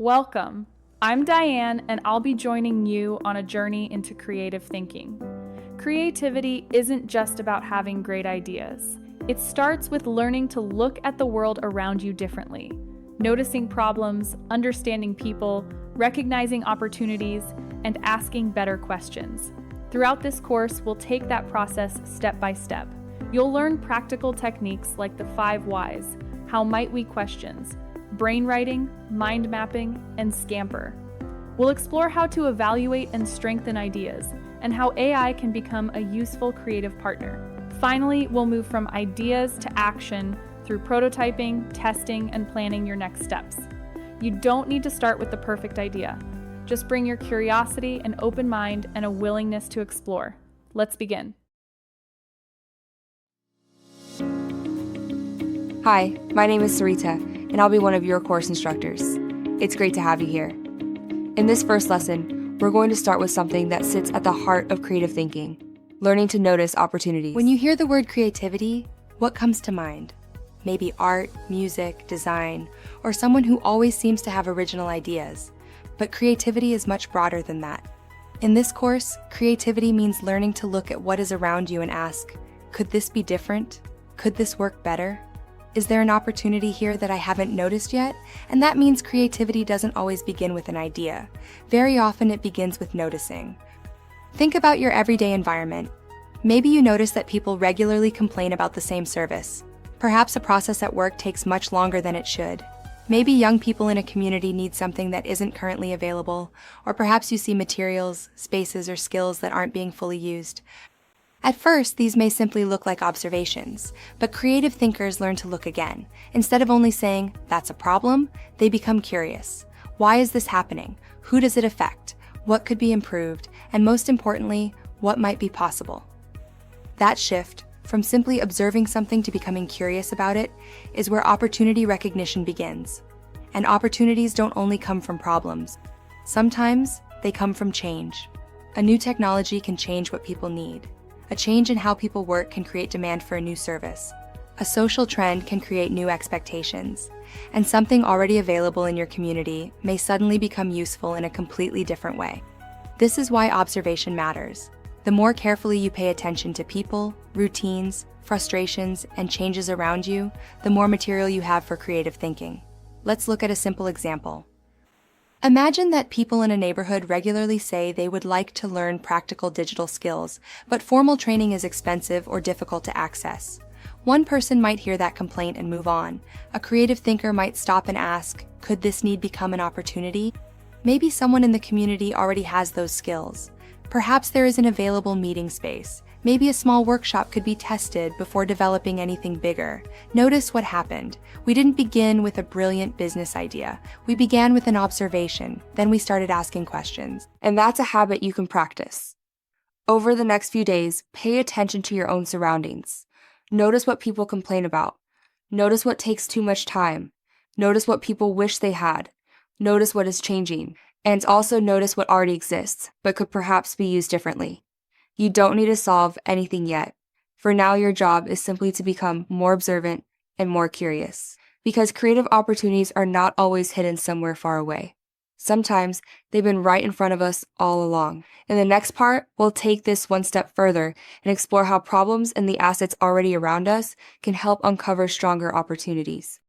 Welcome. I'm Diane, and I'll be joining you on a journey into creative thinking. Creativity isn't just about having great ideas. It starts with learning to look at the world around you differently, noticing problems, understanding people, recognizing opportunities, and asking better questions. Throughout this course, we'll take that process step by step. You'll learn practical techniques like the 5 whys, how might we questions, brainwriting, mind mapping, and scamper. We'll explore how to evaluate and strengthen ideas, and how AI can become a useful creative partner. Finally, we'll move from ideas to action through prototyping, testing, and planning your next steps. You don't need to start with the perfect idea. Just bring your curiosity, an open mind, and a willingness to explore. Let's begin. Hi, my name is Sarita, and I'll be one of your course instructors. It's great to have you here. In this first lesson, we're going to start with something that sits at the heart of creative thinking, learning to notice opportunities. When you hear the word creativity, what comes to mind? Maybe art, music, design, or someone who always seems to have original ideas. But creativity is much broader than that. In this course, creativity means learning to look at what is around you and ask, could this be different? Could this work better? Is there an opportunity here that I haven't noticed yet? And that means creativity doesn't always begin with an idea. Very often it begins with noticing. Think about your everyday environment. Maybe you notice that people regularly complain about the same service. Perhaps a process at work takes much longer than it should. Maybe young people in a community need something that isn't currently available, or perhaps you see materials, spaces, or skills that aren't being fully used. At first, these may simply look like observations, but creative thinkers learn to look again. Instead of only saying, that's a problem, they become curious. Why is this happening? Who does it affect? What could be improved? And most importantly, what might be possible? That shift, from simply observing something to becoming curious about it, is where opportunity recognition begins. And opportunities don't only come from problems. Sometimes, they come from change. A new technology can change what people need. A change in how people work can create demand for a new service. A social trend can create new expectations. And something already available in your community may suddenly become useful in a completely different way. This is why observation matters. The more carefully you pay attention to people, routines, frustrations, and changes around you, the more material you have for creative thinking. Let's look at a simple example. Imagine that people in a neighborhood regularly say they would like to learn practical digital skills, but formal training is expensive or difficult to access. One person might hear that complaint and move on. A creative thinker might stop and ask, could this need become an opportunity? Maybe someone in the community already has those skills. Perhaps there is an available meeting space. Maybe a small workshop could be tested before developing anything bigger. Notice what happened. We didn't begin with a brilliant business idea. We began with an observation. Then we started asking questions. And that's a habit you can practice. Over the next few days, pay attention to your own surroundings. Notice what people complain about. Notice what takes too much time. Notice what people wish they had. Notice what is changing. And also notice what already exists, but could perhaps be used differently. You don't need to solve anything yet. For now, your job is simply to become more observant and more curious. Because creative opportunities are not always hidden somewhere far away. Sometimes they've been right in front of us all along. In the next part, we'll take this one step further and explore how problems and the assets already around us can help uncover stronger opportunities.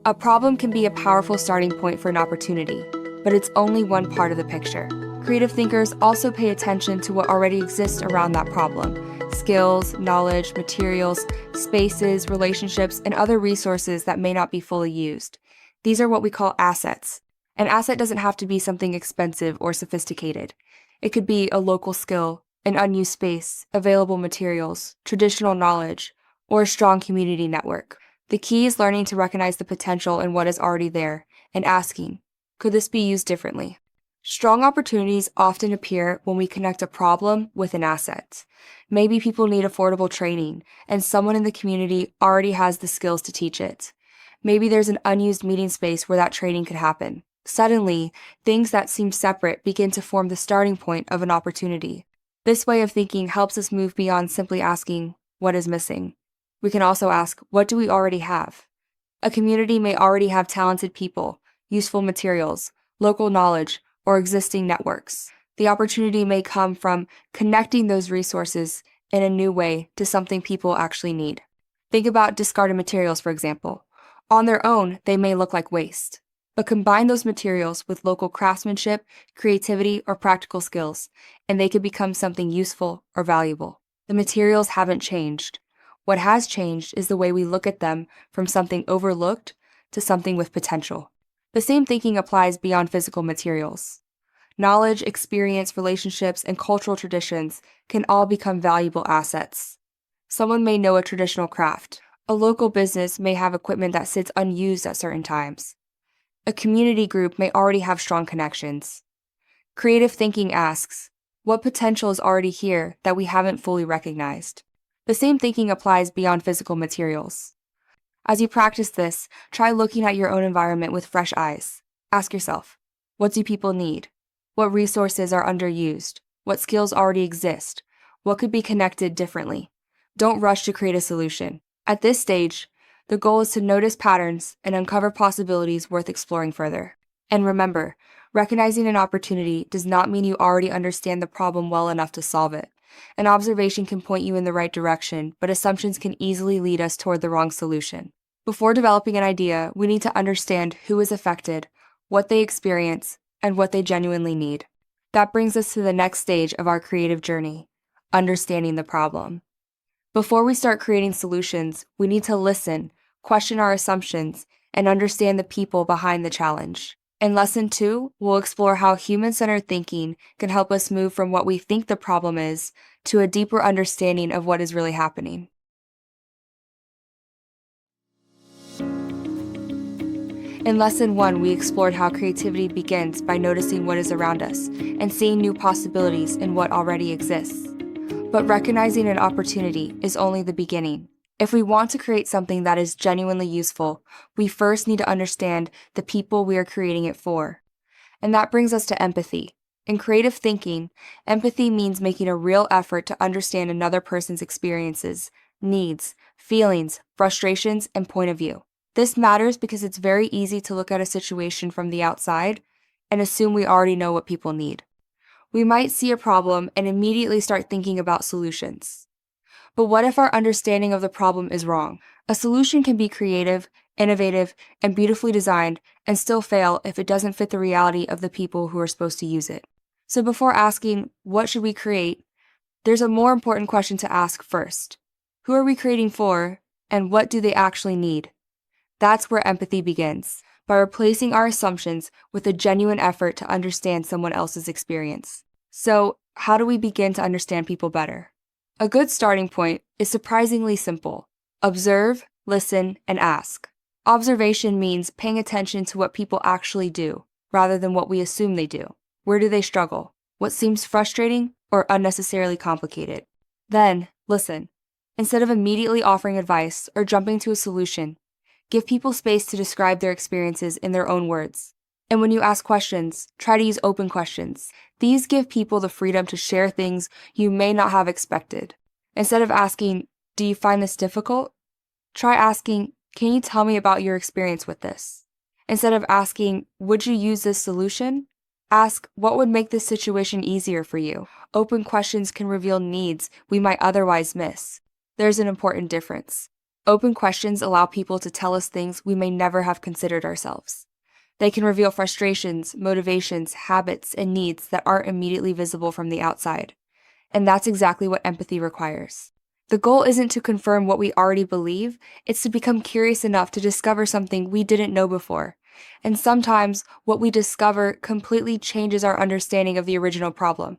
A problem can be a powerful starting point for an opportunity, but it's only one part of the picture. Creative thinkers also pay attention to what already exists around that problem. Skills, knowledge, materials, spaces, relationships, and other resources that may not be fully used. These are what we call assets. An asset doesn't have to be something expensive or sophisticated. It could be a local skill, an unused space, available materials, traditional knowledge, or a strong community network. The key is learning to recognize the potential in what is already there and asking, could this be used differently? Strong opportunities often appear when we connect a problem with an asset. Maybe people need affordable training, and someone in the community already has the skills to teach it. Maybe there's an unused meeting space where that training could happen. Suddenly, things that seemed separate begin to form the starting point of an opportunity. This way of thinking helps us move beyond simply asking, what is missing? We can also ask, what do we already have? A community may already have talented people, useful materials, local knowledge, or existing networks. The opportunity may come from connecting those resources in a new way to something people actually need. Think about discarded materials, for example. On their own, they may look like waste. But combine those materials with local craftsmanship, creativity, or practical skills, and they could become something useful or valuable. The materials haven't changed. What has changed is the way we look at them from something overlooked to something with potential. The same thinking applies beyond physical materials. Knowledge, experience, relationships, and cultural traditions can all become valuable assets. Someone may know a traditional craft. A local business may have equipment that sits unused at certain times. A community group may already have strong connections. Creative thinking asks, what potential is already here that we haven't fully recognized? The same thinking applies beyond physical materials. As you practice this, try looking at your own environment with fresh eyes. Ask yourself, what do people need? What resources are underused? What skills already exist? What could be connected differently? Don't rush to create a solution. At this stage, the goal is to notice patterns and uncover possibilities worth exploring further. And remember, recognizing an opportunity does not mean you already understand the problem well enough to solve it. An observation can point you in the right direction, but assumptions can easily lead us toward the wrong solution. Before developing an idea, we need to understand who is affected, what they experience, and what they genuinely need. That brings us to the next stage of our creative journey, understanding the problem. Before we start creating solutions, we need to listen, question our assumptions, and understand the people behind the challenge. In Lesson 2, we'll explore how human-centered thinking can help us move from what we think the problem is to a deeper understanding of what is really happening. In Lesson 1, we explored how creativity begins by noticing what is around us and seeing new possibilities in what already exists. But recognizing an opportunity is only the beginning. If we want to create something that is genuinely useful, we first need to understand the people we are creating it for. And that brings us to empathy. In creative thinking, empathy means making a real effort to understand another person's experiences, needs, feelings, frustrations, and point of view. This matters because it's very easy to look at a situation from the outside and assume we already know what people need. We might see a problem and immediately start thinking about solutions. But what if our understanding of the problem is wrong? A solution can be creative, innovative, and beautifully designed and still fail if it doesn't fit the reality of the people who are supposed to use it. So before asking, what should we create, there's a more important question to ask first. Who are we creating for, and what do they actually need? That's where empathy begins, by replacing our assumptions with a genuine effort to understand someone else's experience. So, how do we begin to understand people better? A good starting point is surprisingly simple. Observe, listen, and ask. Observation means paying attention to what people actually do, rather than what we assume they do. Where do they struggle? What seems frustrating or unnecessarily complicated? Then, listen. Instead of immediately offering advice or jumping to a solution, give people space to describe their experiences in their own words. And when you ask questions, try to use open questions. These give people the freedom to share things you may not have expected. Instead of asking, do you find this difficult? Try asking, can you tell me about your experience with this? Instead of asking, would you use this solution? Ask, what would make this situation easier for you? Open questions can reveal needs we might otherwise miss. There's an important difference. Open questions allow people to tell us things we may never have considered ourselves. They can reveal frustrations, motivations, habits, and needs that aren't immediately visible from the outside. And that's exactly what empathy requires. The goal isn't to confirm what we already believe, it's to become curious enough to discover something we didn't know before. And sometimes, what we discover completely changes our understanding of the original problem.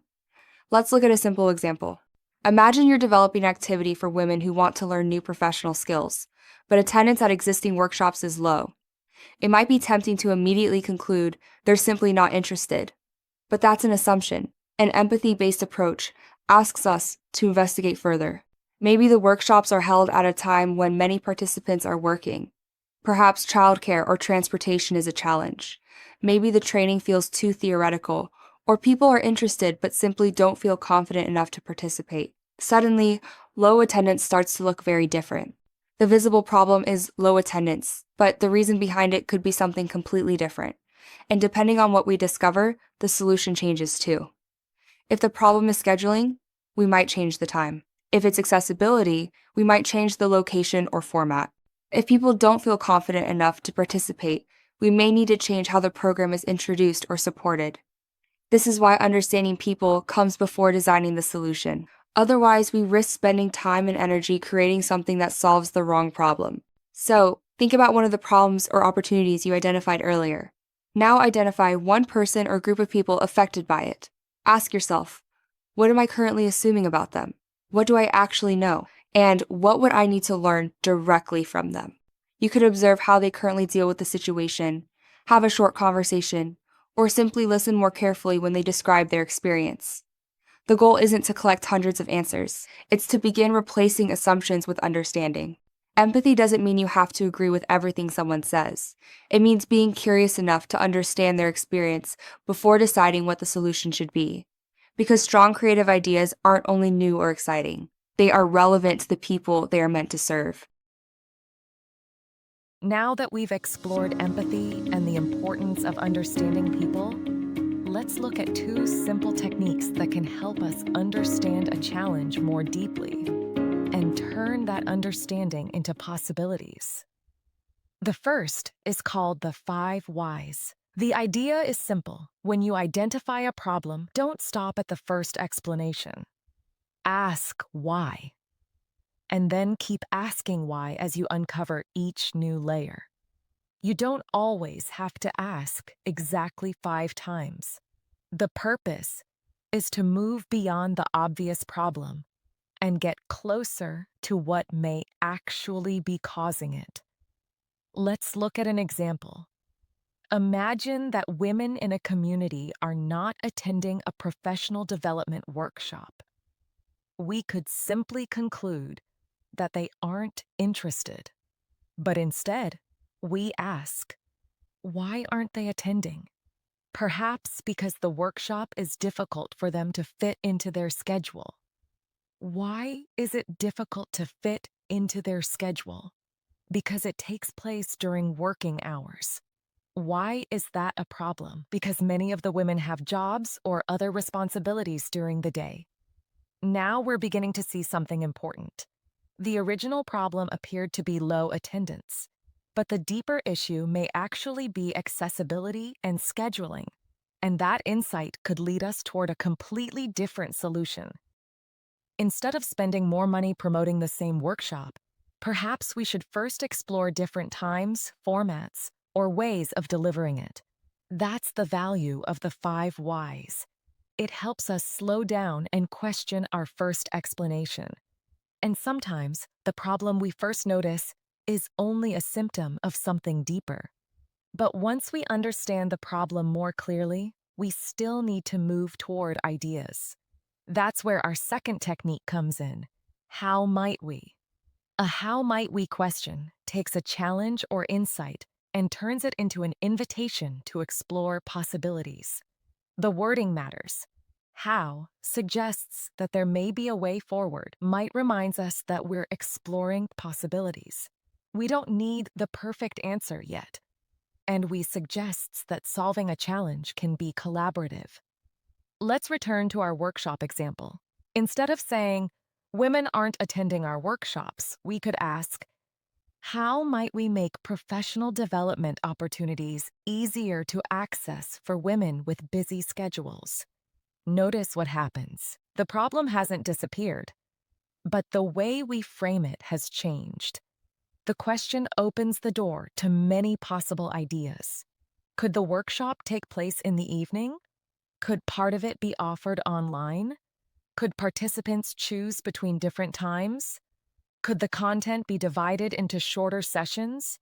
Let's look at a simple example. Imagine you're developing an activity for women who want to learn new professional skills, but attendance at existing workshops is low. It might be tempting to immediately conclude they're simply not interested. But that's an assumption. An empathy-based approach asks us to investigate further. Maybe the workshops are held at a time when many participants are working. Perhaps childcare or transportation is a challenge. Maybe the training feels too theoretical, or people are interested but simply don't feel confident enough to participate. Suddenly, low attendance starts to look very different. The visible problem is low attendance, but the reason behind it could be something completely different. And depending on what we discover, the solution changes too. If the problem is scheduling, we might change the time. If it's accessibility, we might change the location or format. If people don't feel confident enough to participate, we may need to change how the program is introduced or supported. This is why understanding people comes before designing the solution. Otherwise, we risk spending time and energy creating something that solves the wrong problem. So, think about one of the problems or opportunities you identified earlier. Now identify one person or group of people affected by it. Ask yourself, what am I currently assuming about them? What do I actually know? And what would I need to learn directly from them? You could observe how they currently deal with the situation, have a short conversation, or simply listen more carefully when they describe their experience. The goal isn't to collect hundreds of answers. It's to begin replacing assumptions with understanding. Empathy doesn't mean you have to agree with everything someone says. It means being curious enough to understand their experience before deciding what the solution should be. Because strong creative ideas aren't only new or exciting, they are relevant to the people they are meant to serve. Now that we've explored empathy and the importance of understanding people, let's look at two simple techniques that can help us understand a challenge more deeply and turn that understanding into possibilities. The first is called the 5 whys. The idea is simple. When you identify a problem, don't stop at the first explanation. Ask why. And then keep asking why as you uncover each new layer. You don't always have to ask exactly 5 times. The purpose is to move beyond the obvious problem and get closer to what may actually be causing it. Let's look at an example. Imagine that women in a community are not attending a professional development workshop. We could simply conclude that they aren't interested. But instead, we ask, why aren't they attending? Perhaps because the workshop is difficult for them to fit into their schedule. Why is it difficult to fit into their schedule? Because it takes place during working hours. Why is that a problem? Because many of the women have jobs or other responsibilities during the day. Now we're beginning to see something important. The original problem appeared to be low attendance, but the deeper issue may actually be accessibility and scheduling, and that insight could lead us toward a completely different solution. Instead of spending more money promoting the same workshop, perhaps we should first explore different times, formats, or ways of delivering it. That's the value of the 5 whys. It helps us slow down and question our first explanation. And sometimes, the problem we first notice is only a symptom of something deeper. But once we understand the problem more clearly, we still need to move toward ideas. That's where our second technique comes in. How might we? A how might we question takes a challenge or insight and turns it into an invitation to explore possibilities. The wording matters. How suggests that there may be a way forward, might reminds us that we're exploring possibilities. We don't need the perfect answer yet, and we suggests that solving a challenge can be collaborative. Let's return to our workshop example. Instead of saying, women aren't attending our workshops, we could ask, how might we make professional development opportunities easier to access for women with busy schedules? Notice what happens. The problem hasn't disappeared, but the way we frame it has changed. The question opens the door to many possible ideas. Could the workshop take place in the evening? Could part of it be offered online? Could participants choose between different times? Could the content be divided into shorter sessions?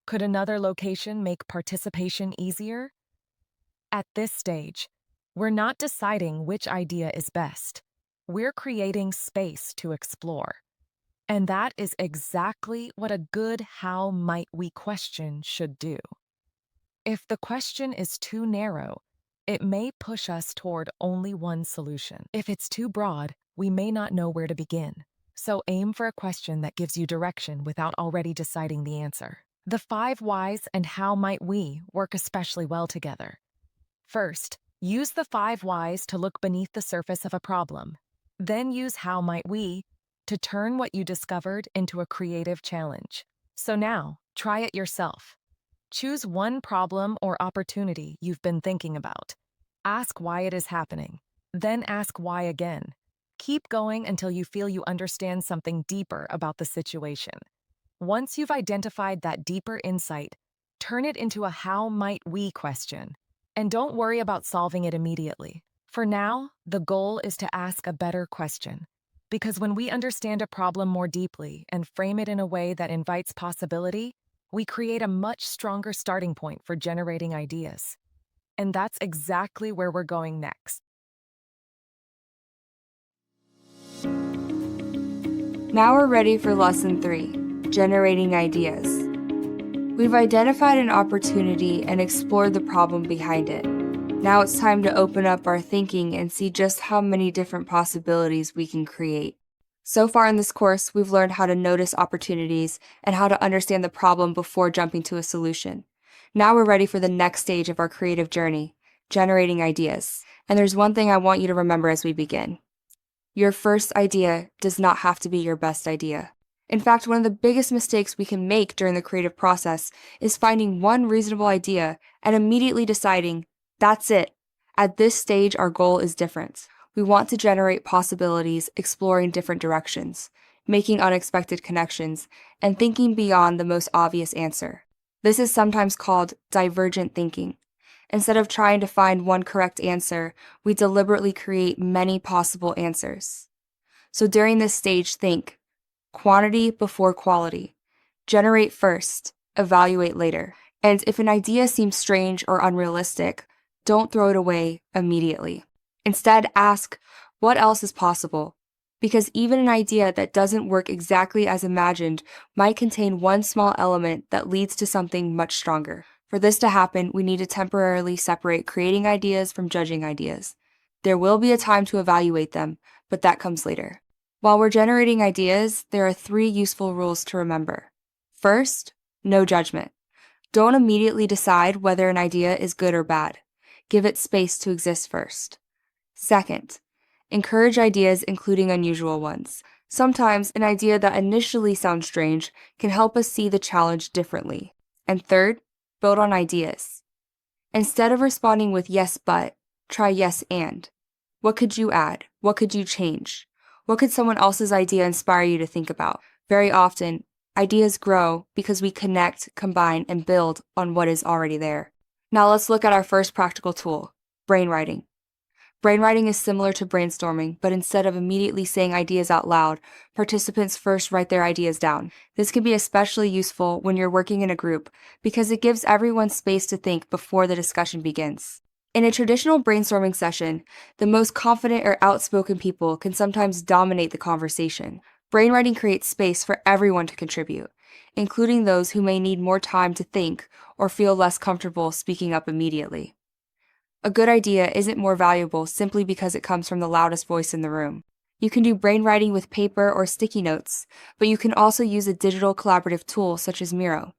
Could another location make participation easier? At this stage, we're not deciding which idea is best. We're creating space to explore. And that is exactly what a good how might we question should do. If the question is too narrow, it may push us toward only one solution. If it's too broad, we may not know where to begin. So aim for a question that gives you direction without already deciding the answer. The 5 whys and how might we work especially well together. First, use the 5 whys to look beneath the surface of a problem. Then use how might we to turn what you discovered into a creative challenge. So now, try it yourself. Choose one problem or opportunity you've been thinking about. Ask why it is happening. Then ask why again. Keep going until you feel you understand something deeper about the situation. Once you've identified that deeper insight, turn it into a how might we question. And don't worry about solving it immediately. For now, the goal is to ask a better question. Because when we understand a problem more deeply and frame it in a way that invites possibility, we create a much stronger starting point for generating ideas. And that's exactly where we're going next. Now we're ready for Lesson 3, Generating Ideas. We've identified an opportunity and explored the problem behind it. Now it's time to open up our thinking and see just how many different possibilities we can create. So far in this course, we've learned how to notice opportunities and how to understand the problem before jumping to a solution. Now we're ready for the next stage of our creative journey, generating ideas. And there's one thing I want you to remember as we begin. Your first idea does not have to be your best idea. In fact, one of the biggest mistakes we can make during the creative process is finding one reasonable idea and immediately deciding, that's it. At this stage, our goal is different. We want to generate possibilities, exploring different directions, making unexpected connections, and thinking beyond the most obvious answer. This is sometimes called divergent thinking. Instead of trying to find one correct answer, we deliberately create many possible answers. So during this stage, think quantity before quality. Generate first, evaluate later. And if an idea seems strange or unrealistic, don't throw it away immediately. Instead, ask, what else is possible? Because even an idea that doesn't work exactly as imagined might contain one small element that leads to something much stronger. For this to happen, we need to temporarily separate creating ideas from judging ideas. There will be a time to evaluate them, but that comes later. While we're generating ideas, there are 3 useful rules to remember. First, no judgment. Don't immediately decide whether an idea is good or bad. Give it space to exist first. Second, encourage ideas, including unusual ones. Sometimes an idea that initially sounds strange can help us see the challenge differently. And third, build on ideas. Instead of responding with yes, but, try yes, and. What could you add? What could you change? What could someone else's idea inspire you to think about? Very often, ideas grow because we connect, combine, and build on what is already there. Now let's look at our first practical tool, brainwriting. Brainwriting is similar to brainstorming, but instead of immediately saying ideas out loud, participants first write their ideas down. This can be especially useful when you're working in a group because it gives everyone space to think before the discussion begins. In a traditional brainstorming session, the most confident or outspoken people can sometimes dominate the conversation. Brainwriting creates space for everyone to contribute, including those who may need more time to think or feel less comfortable speaking up immediately. A good idea isn't more valuable simply because it comes from the loudest voice in the room. You can do brainwriting with paper or sticky notes, but you can also use a digital collaborative tool such as Miro.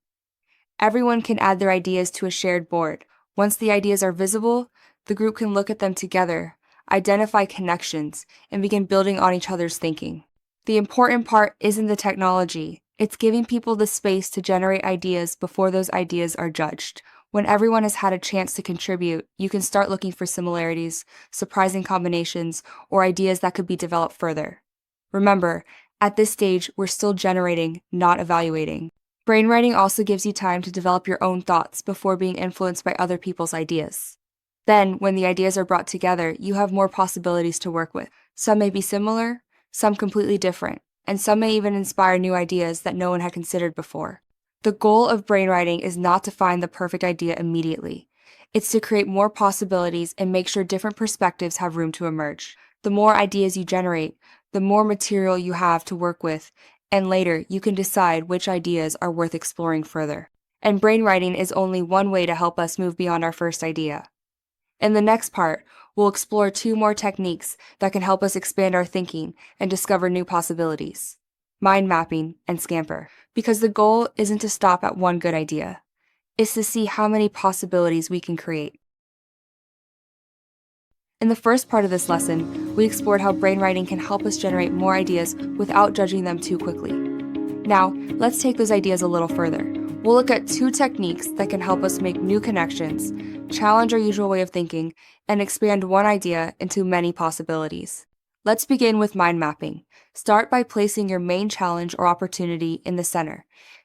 Everyone can add their ideas to a shared board. Once the ideas are visible, the group can look at them together, identify connections, and begin building on each other's thinking. The important part isn't the technology, it's giving people the space to generate ideas before those ideas are judged. When everyone has had a chance to contribute, you can start looking for similarities, surprising combinations, or ideas that could be developed further. Remember, at this stage, we're still generating, not evaluating. Brainwriting also gives you time to develop your own thoughts before being influenced by other people's ideas. Then, when the ideas are brought together, you have more possibilities to work with. Some may be similar, some completely different, and some may even inspire new ideas that no one had considered before. The goal of brainwriting is not to find the perfect idea immediately. It's to create more possibilities and make sure different perspectives have room to emerge. The more ideas you generate, the more material you have to work with, and later you can decide which ideas are worth exploring further. And brainwriting is only one way to help us move beyond our first idea. In the next part, we'll explore 2 more techniques that can help us expand our thinking and discover new possibilities. mind mapping, and scamper. Because the goal isn't to stop at one good idea. It's to see how many possibilities we can create. In the first part of this lesson, we explored how brainwriting can help us generate more ideas without judging them too quickly. Now, let's take those ideas a little further. We'll look at 2 techniques that can help us make new connections, challenge our usual way of thinking, and expand one idea into many possibilities. Let's begin with mind mapping. Start by placing your main challenge or opportunity in the center.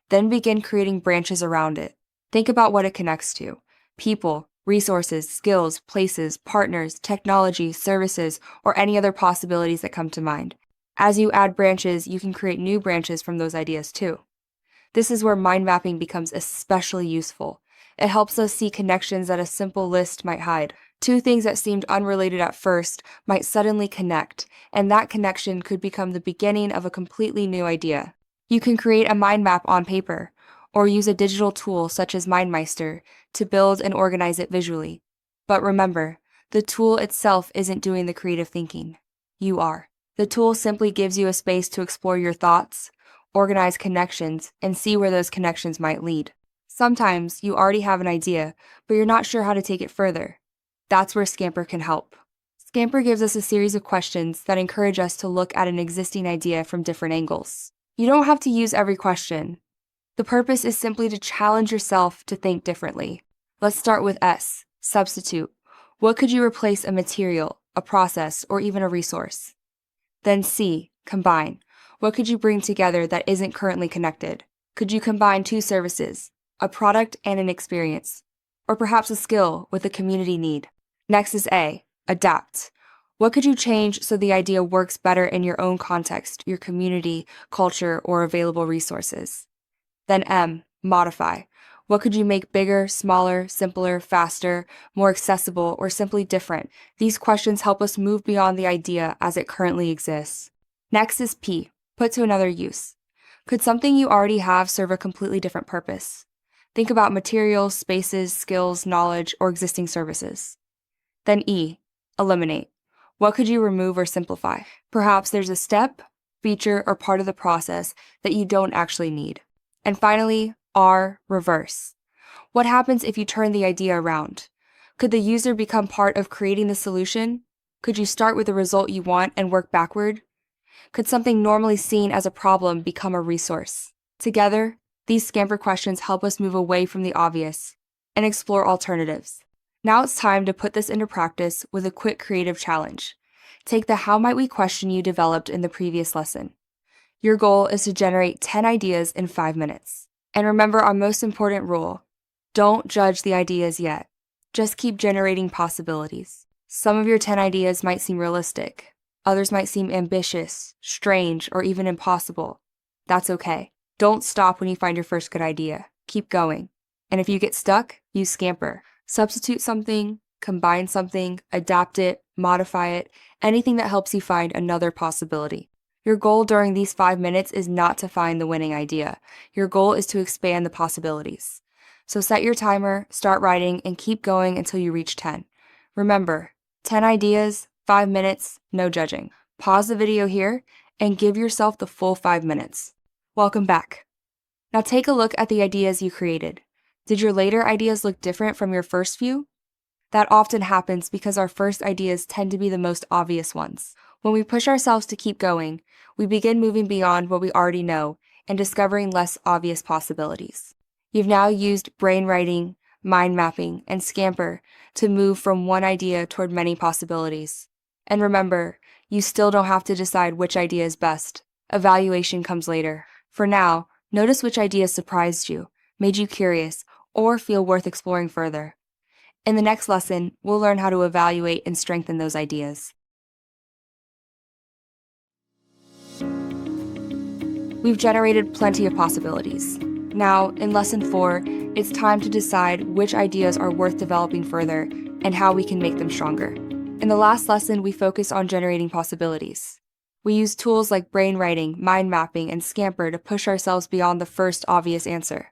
Then begin creating branches around it. Think about what it connects to: people, resources, skills, places, partners, technology, services, or any other possibilities that come to mind. As you add branches, you can create new branches from those ideas too. This is where mind mapping becomes especially useful. It helps us see connections that a simple list might hide. 2 things that seemed unrelated at first might suddenly connect, and that connection could become the beginning of a completely new idea. You can create a mind map on paper, or use a digital tool such as MindMeister to build and organize it visually. But remember, the tool itself isn't doing the creative thinking. You are. The tool simply gives you a space to explore your thoughts, organize connections, and see where those connections might lead. Sometimes you already have an idea, but you're not sure how to take it further. That's where Scamper can help. Scamper gives us a series of questions that encourage us to look at an existing idea from different angles. You don't have to use every question. The purpose is simply to challenge yourself to think differently. Let's start with S, substitute. What could you replace a material, a process, or even a resource? Then C, combine. What could you bring together that isn't currently connected? Could you combine 2 services, a product and an experience, or perhaps a skill with a community need? Next is A, adapt. What could you change so the idea works better in your own context, your community, culture, or available resources? Then M, modify. What could you make bigger, smaller, simpler, faster, more accessible, or simply different? These questions help us move beyond the idea as it currently exists. Next is P, put to another use. Could something you already have serve a completely different purpose? Think about materials, spaces, skills, knowledge, or existing services. Then E, eliminate. What could you remove or simplify? Perhaps there's a step, feature, or part of the process that you don't actually need. And finally, R, reverse. What happens if you turn the idea around? Could the user become part of creating the solution? Could you start with the result you want and work backward? Could something normally seen as a problem become a resource? Together, these Scamper questions help us move away from the obvious and explore alternatives. Now it's time to put this into practice with a quick creative challenge. Take the how might we question you developed in the previous lesson. Your goal is to generate 10 ideas in 5 minutes. And remember our most important rule: don't judge the ideas yet. Just keep generating possibilities. Some of your 10 ideas might seem realistic. Others might seem ambitious, strange, or even impossible. That's okay. Don't stop when you find your first good idea. Keep going. And if you get stuck, use Scamper. Substitute something, combine something, adapt it, modify it, anything that helps you find another possibility. Your goal during these 5 minutes is not to find the winning idea. Your goal is to expand the possibilities. So set your timer, start writing, and keep going until you reach 10. Remember, 10 ideas, 5 minutes, no judging. Pause the video here and give yourself the full 5 minutes. Welcome back. Now take a look at the ideas you created. Did your later ideas look different from your first few? That often happens because our first ideas tend to be the most obvious ones. When we push ourselves to keep going, we begin moving beyond what we already know and discovering less obvious possibilities. You've now used brainwriting, mind mapping, and Scamper to move from one idea toward many possibilities. And remember, you still don't have to decide which idea is best. Evaluation comes later. For now, notice which idea surprised you, made you curious, or feel worth exploring further. In the next lesson, we'll learn how to evaluate and strengthen those ideas. We've generated plenty of possibilities. Now, in Lesson 4, it's time to decide which ideas are worth developing further and how we can make them stronger. In the last lesson, we focused on generating possibilities. We used tools like brainwriting, mind mapping, and Scamper to push ourselves beyond the first obvious answer.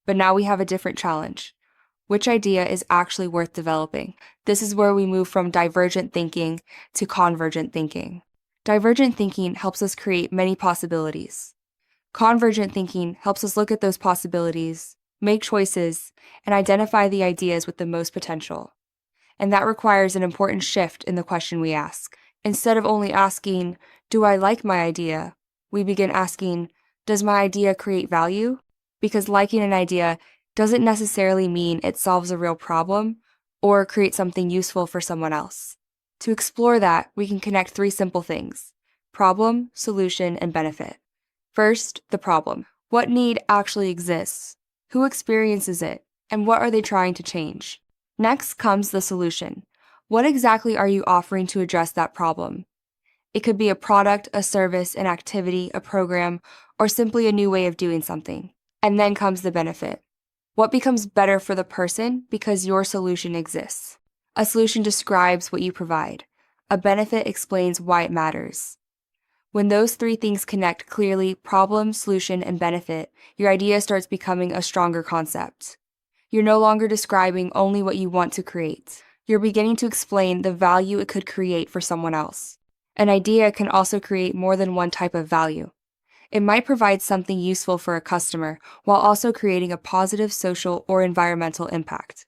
But now we have a different challenge. Which idea is actually worth developing? This is where we move from divergent thinking to convergent thinking. Divergent thinking helps us create many possibilities. Convergent thinking helps us look at those possibilities, make choices, and identify the ideas with the most potential. And that requires an important shift in the question we ask. Instead of only asking, "Do I like my idea?" we begin asking, "Does my idea create value?" Because liking an idea doesn't necessarily mean it solves a real problem or creates something useful for someone else. To explore that, we can connect three simple things: problem, solution, and benefit. First, the problem. What need actually exists? Who experiences it? And what are they trying to change? Next comes the solution. What exactly are you offering to address that problem? It could be a product, a service, an activity, a program, or simply a new way of doing something. And then comes the benefit. What becomes better for the person because your solution exists? A solution describes what you provide. A benefit explains why it matters. When those three things connect clearly, problem, solution, and benefit, your idea starts becoming a stronger concept. You're no longer describing only what you want to create. You're beginning to explain the value it could create for someone else. An idea can also create more than one type of value. It might provide something useful for a customer while also creating a positive social or environmental impact.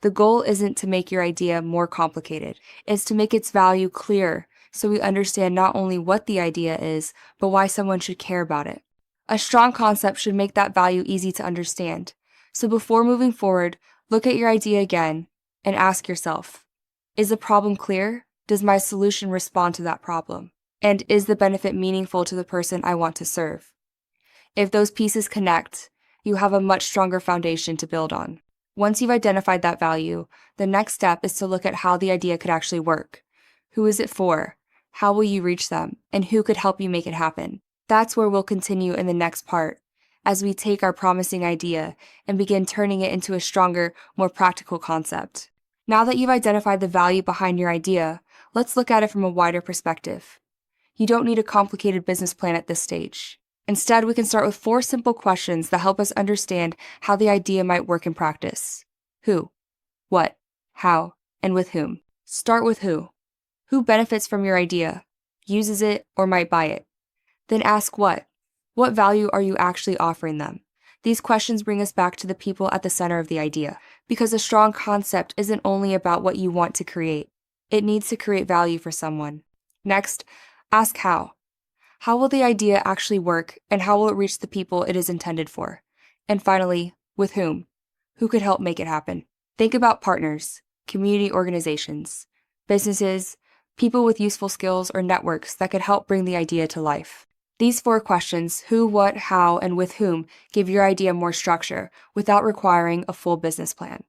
The goal isn't to make your idea more complicated, it's to make its value clearer so we understand not only what the idea is, but why someone should care about it. A strong concept should make that value easy to understand. So before moving forward, look at your idea again and ask yourself, is the problem clear? Does my solution respond to that problem? And is the benefit meaningful to the person I want to serve? If those pieces connect, you have a much stronger foundation to build on. Once you've identified that value, the next step is to look at how the idea could actually work. Who is it for? How will you reach them? And who could help you make it happen? That's where we'll continue in the next part, as we take our promising idea and begin turning it into a stronger, more practical concept. Now that you've identified the value behind your idea, let's look at it from a wider perspective. You don't need a complicated business plan at this stage. Instead, we can start with 4 simple questions that help us understand how the idea might work in practice. Who, what, how, and with whom. Start with who. Who benefits from your idea, uses it, or might buy it? Then ask what. What value are you actually offering them? These questions bring us back to the people at the center of the idea, because a strong concept isn't only about what you want to create. It needs to create value for someone. Next, ask how. How will the idea actually work, and how will it reach the people it is intended for? And finally, with whom? Who could help make it happen? Think about partners, community organizations, businesses, people with useful skills or networks that could help bring the idea to life. These 4 questions, who, what, how, and with whom, give your idea more structure without requiring a full business plan.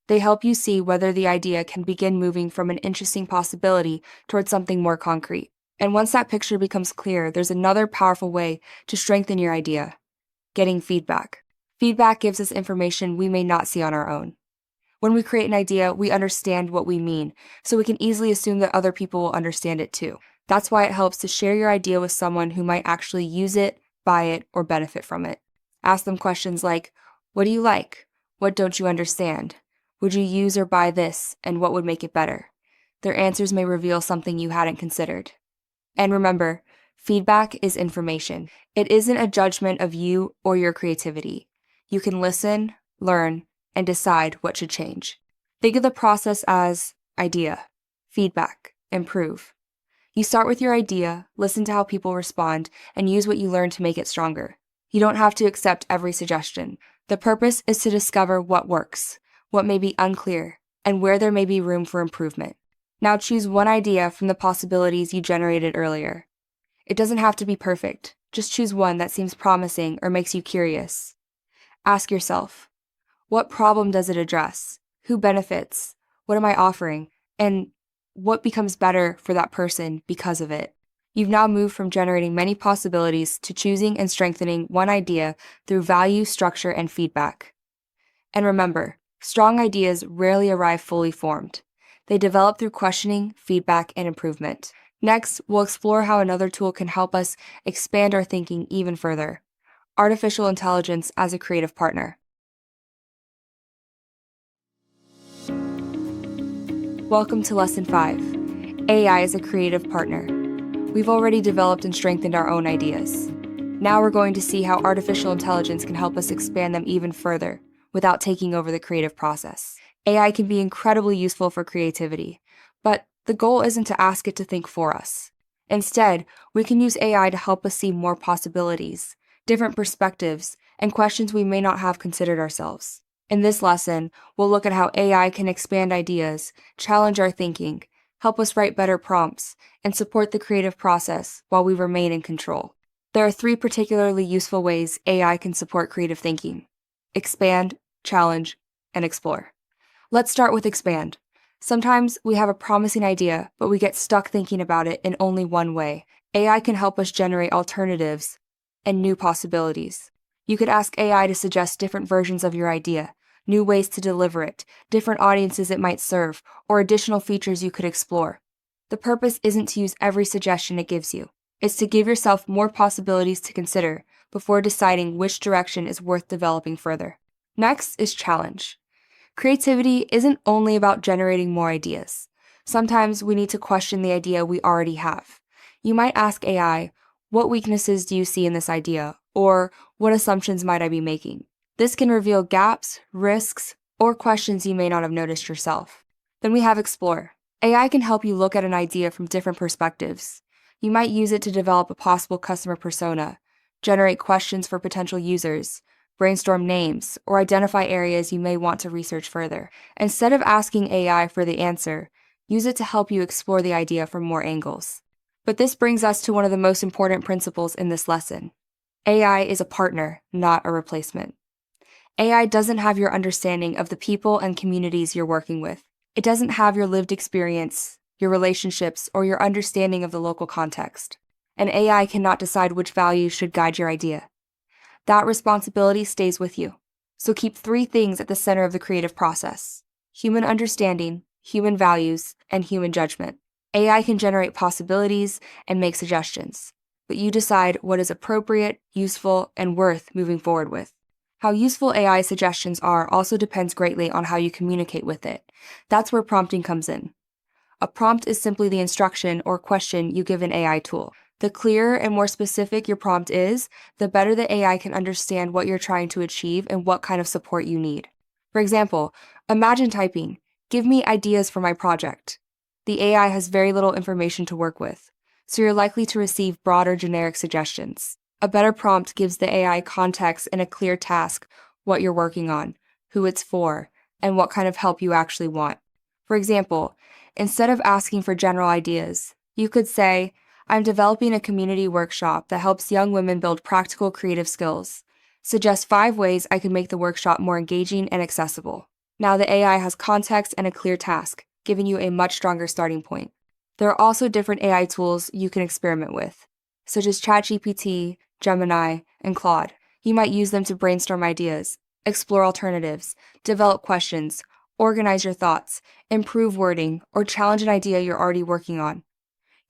They help you see whether the idea can begin moving from an interesting possibility towards something more concrete. And once that picture becomes clear, there's another powerful way to strengthen your idea: getting feedback. Feedback gives us information we may not see on our own. When we create an idea, we understand what we mean, so we can easily assume that other people will understand it too. That's why it helps to share your idea with someone who might actually use it, buy it, or benefit from it. Ask them questions like, what do you like? What don't you understand? Would you use or buy this, and what would make it better? Their answers may reveal something you hadn't considered. And remember, feedback is information. It isn't a judgment of you or your creativity. You can listen, learn, and decide what should change. Think of the process as idea, feedback, improve. You start with your idea, listen to how people respond, and use what you learn to make it stronger. You don't have to accept every suggestion. The purpose is to discover what works, what may be unclear, and where there may be room for improvement. Now choose one idea from the possibilities you generated earlier. It doesn't have to be perfect. Just choose one that seems promising or makes you curious. Ask yourself, what problem does it address? Who benefits? What am I offering? And what becomes better for that person because of it? You've now moved from generating many possibilities to choosing and strengthening one idea through value, structure, and feedback. And remember, strong ideas rarely arrive fully formed. They develop through questioning, feedback, and improvement. Next, we'll explore how another tool can help us expand our thinking even further: artificial intelligence as a creative partner. Welcome to Lesson 5, AI as a creative partner. We've already developed and strengthened our own ideas. Now we're going to see how artificial intelligence can help us expand them even further without taking over the creative process. AI can be incredibly useful for creativity, but the goal isn't to ask it to think for us. Instead, we can use AI to help us see more possibilities, different perspectives, and questions we may not have considered ourselves. In this lesson, we'll look at how AI can expand ideas, challenge our thinking, help us write better prompts, and support the creative process while we remain in control. There are 3 particularly useful ways AI can support creative thinking: expand, challenge, and explore. Let's start with expand. Sometimes we have a promising idea, but we get stuck thinking about it in only one way. AI can help us generate alternatives and new possibilities. You could ask AI to suggest different versions of your idea, new ways to deliver it, different audiences it might serve, or additional features you could explore. The purpose isn't to use every suggestion it gives you. It's to give yourself more possibilities to consider before deciding which direction is worth developing further. Next is challenge. Creativity isn't only about generating more ideas. Sometimes we need to question the idea we already have. You might ask AI, "What weaknesses do you see in this idea?" Or, "What assumptions might I be making?" This can reveal gaps, risks, or questions you may not have noticed yourself. Then we have explore. AI can help you look at an idea from different perspectives. You might use it to develop a possible customer persona, generate questions for potential users, brainstorm names, or identify areas you may want to research further. Instead of asking AI for the answer, use it to help you explore the idea from more angles. But this brings us to one of the most important principles in this lesson. AI is a partner, not a replacement. AI doesn't have your understanding of the people and communities you're working with. It doesn't have your lived experience, your relationships, or your understanding of the local context. And AI cannot decide which values should guide your idea. That responsibility stays with you. So keep 3 things at the center of the creative process: human understanding, human values, and human judgment. AI can generate possibilities and make suggestions, but you decide what is appropriate, useful, and worth moving forward with. How useful AI suggestions are also depends greatly on how you communicate with it. That's where prompting comes in. A prompt is simply the instruction or question you give an AI tool. The clearer and more specific your prompt is, the better the AI can understand what you're trying to achieve and what kind of support you need. For example, imagine typing, "Give me ideas for my project." The AI has very little information to work with, so you're likely to receive broader generic suggestions. A better prompt gives the AI context and a clear task, what you're working on, who it's for, and what kind of help you actually want. For example, instead of asking for general ideas, you could say, "I'm developing a community workshop that helps young women build practical creative skills. Suggest 5 ways I can make the workshop more engaging and accessible." Now the AI has context and a clear task, giving you a much stronger starting point. There are also different AI tools you can experiment with, such as ChatGPT, Gemini, and Claude. You might use them to brainstorm ideas, explore alternatives, develop questions, organize your thoughts, improve wording, or challenge an idea you're already working on.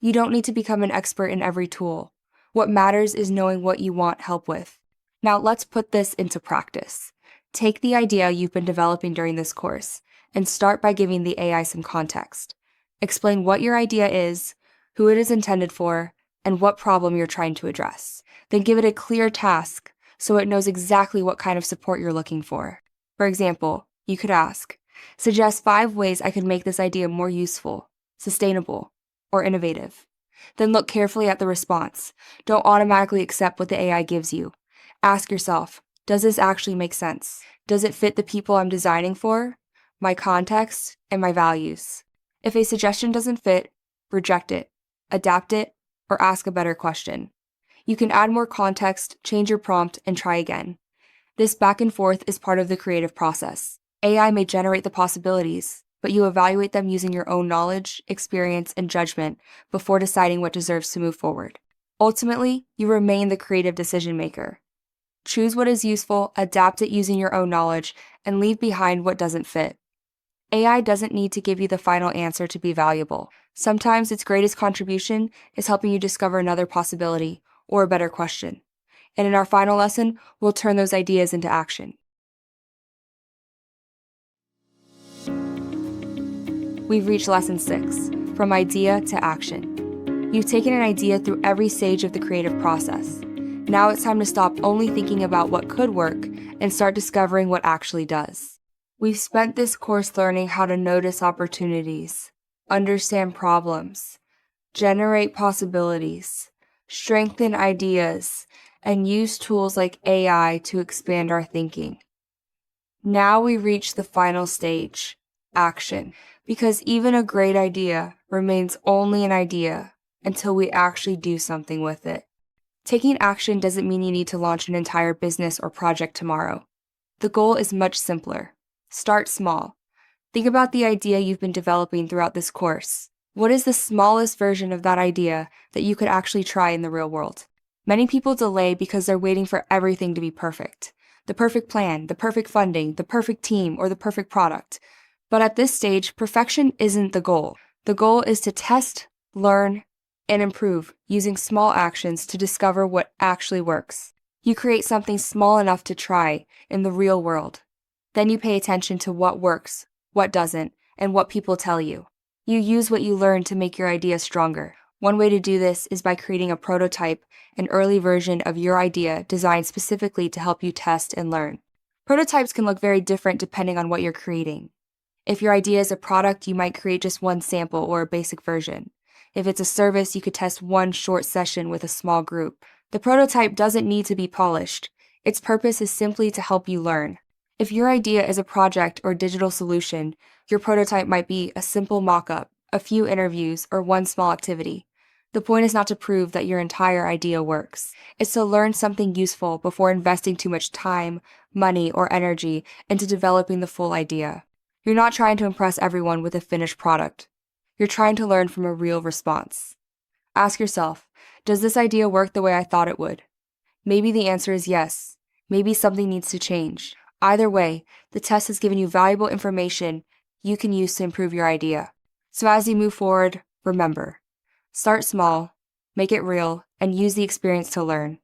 You don't need to become an expert in every tool. What matters is knowing what you want help with. Now let's put this into practice. Take the idea you've been developing during this course and start by giving the AI some context. Explain what your idea is, who it is intended for, and what problem you're trying to address. Then give it a clear task so it knows exactly what kind of support you're looking for. For example, you could ask, "Suggest 5 ways I could make this idea more useful, sustainable, or innovative." Then look carefully at the response. Don't automatically accept what the AI gives you. Ask yourself, does this actually make sense? Does it fit the people I'm designing for, my context, and my values? If a suggestion doesn't fit, reject it, adapt it, or ask a better question. You can add more context, change your prompt, and try again. This back and forth is part of the creative process. AI may generate the possibilities, but you evaluate them using your own knowledge, experience, and judgment before deciding what deserves to move forward. Ultimately, you remain the creative decision maker. Choose what is useful, adapt it using your own knowledge, and leave behind what doesn't fit. AI doesn't need to give you the final answer to be valuable. Sometimes its greatest contribution is helping you discover another possibility or a better question. And in our final lesson, we'll turn those ideas into action. We've reached lesson 6, from idea to action. You've taken an idea through every stage of the creative process. Now it's time to stop only thinking about what could work and start discovering what actually does. We've spent this course learning how to notice opportunities, understand problems, generate possibilities, strengthen ideas, and use tools like AI to expand our thinking. Now we reach the final stage, action, because even a great idea remains only an idea until we actually do something with it. Taking action doesn't mean you need to launch an entire business or project tomorrow. The goal is much simpler. Start small. Think about the idea you've been developing throughout this course. What is the smallest version of that idea that you could actually try in the real world? Many people delay because they're waiting for everything to be perfect. The perfect plan, the perfect funding, the perfect team, or the perfect product. But at this stage, perfection isn't the goal. The goal is to test, learn, and improve using small actions to discover what actually works. You create something small enough to try in the real world. Then you pay attention to what works, what doesn't, and what people tell you. You use what you learn to make your idea stronger. One way to do this is by creating a prototype, an early version of your idea designed specifically to help you test and learn. Prototypes can look very different depending on what you're creating. If your idea is a product, you might create just one sample or a basic version. If it's a service, you could test one short session with a small group. The prototype doesn't need to be polished. Its purpose is simply to help you learn. If your idea is a project or digital solution, your prototype might be a simple mock-up, a few interviews, or one small activity. The point is not to prove that your entire idea works. It's to learn something useful before investing too much time, money, or energy into developing the full idea. You're not trying to impress everyone with a finished product. You're trying to learn from a real response. Ask yourself, does this idea work the way I thought it would? Maybe the answer is yes. Maybe something needs to change. Either way, the test has given you valuable information you can use to improve your idea. So as you move forward, remember, start small, make it real, and use the experience to learn.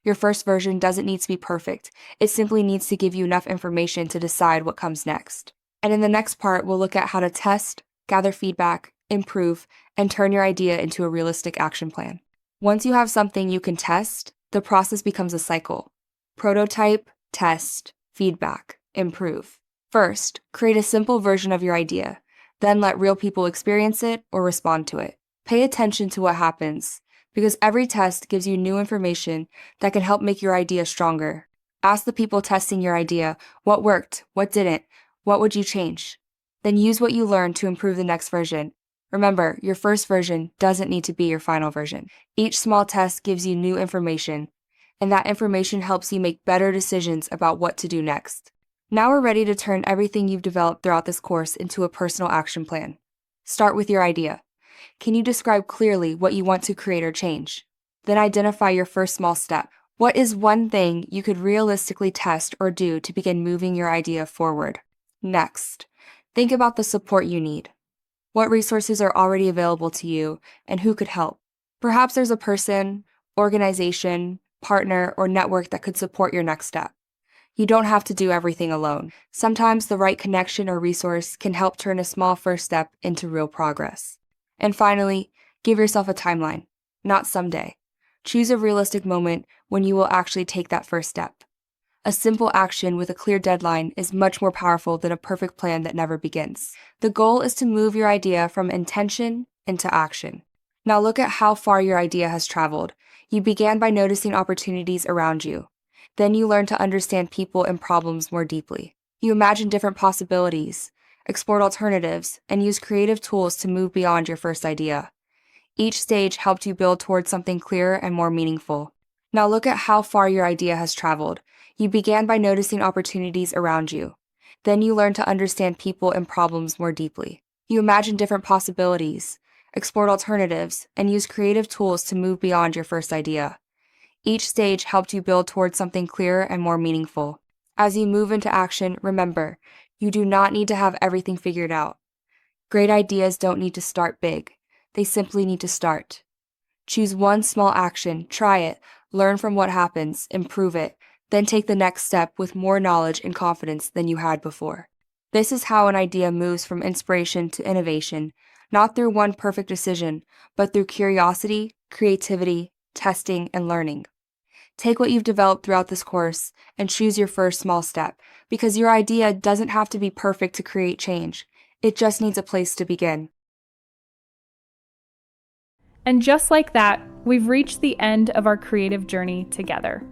Your first version doesn't need to be perfect. It simply needs to give you enough information to decide what comes next. And in the next part, we'll look at how to test, gather feedback, improve, and turn your idea into a realistic action plan. Once you have something you can test, the process becomes a cycle. Prototype, test, feedback, improve. First, create a simple version of your idea. Then let real people experience it or respond to it. Pay attention to what happens, because every test gives you new information that can help make your idea stronger. Ask the people testing your idea, what worked, what didn't, what would you change? Then use what you learned to improve the next version. Remember, your first version doesn't need to be your final version. Each small test gives you new information, and that information helps you make better decisions about what to do next. Now we're ready to turn everything you've developed throughout this course into a personal action plan. Start with your idea. Can you describe clearly what you want to create or change? Then identify your first small step. What is one thing you could realistically test or do to begin moving your idea forward? Next, think about the support you need. What resources are already available to you and who could help? Perhaps there's a person, organization, partner, or network that could support your next step. You don't have to do everything alone. Sometimes the right connection or resource can help turn a small first step into real progress. And finally, give yourself a timeline, not someday. Choose a realistic moment when you will actually take that first step. A simple action with a clear deadline is much more powerful than a perfect plan that never begins. The goal is to move your idea from intention into action. Now look at how far your idea has traveled. You began by noticing opportunities around you. Then you learned to understand people and problems more deeply. You imagined different possibilities, explored alternatives, and used creative tools to move beyond your first idea. Each stage helped you build towards something clearer and more meaningful. Now look at how far your idea has traveled. You began by noticing opportunities around you. Then you learned to understand people and problems more deeply. You imagined different possibilities, explored alternatives, and used creative tools to move beyond your first idea. Each stage helped you build towards something clearer and more meaningful. As you move into action, remember, you do not need to have everything figured out. Great ideas don't need to start big. They simply need to start. Choose one small action, try it, learn from what happens, improve it, then take the next step with more knowledge and confidence than you had before. This is how an idea moves from inspiration to innovation, not through one perfect decision, but through curiosity, creativity, testing, and learning. Take what you've developed throughout this course and choose your first small step, because your idea doesn't have to be perfect to create change. It just needs a place to begin. And just like that, we've reached the end of our creative journey together.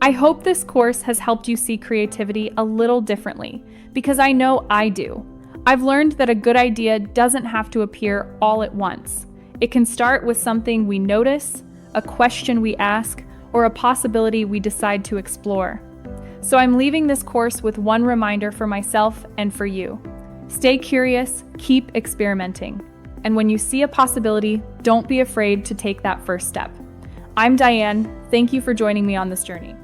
I hope this course has helped you see creativity a little differently, because I know I do. I've learned that a good idea doesn't have to appear all at once. It can start with something we notice, a question we ask, or a possibility we decide to explore. So I'm leaving this course with one reminder for myself and for you. Stay curious, keep experimenting. And when you see a possibility, don't be afraid to take that first step. I'm Diane. Thank you for joining me on this journey.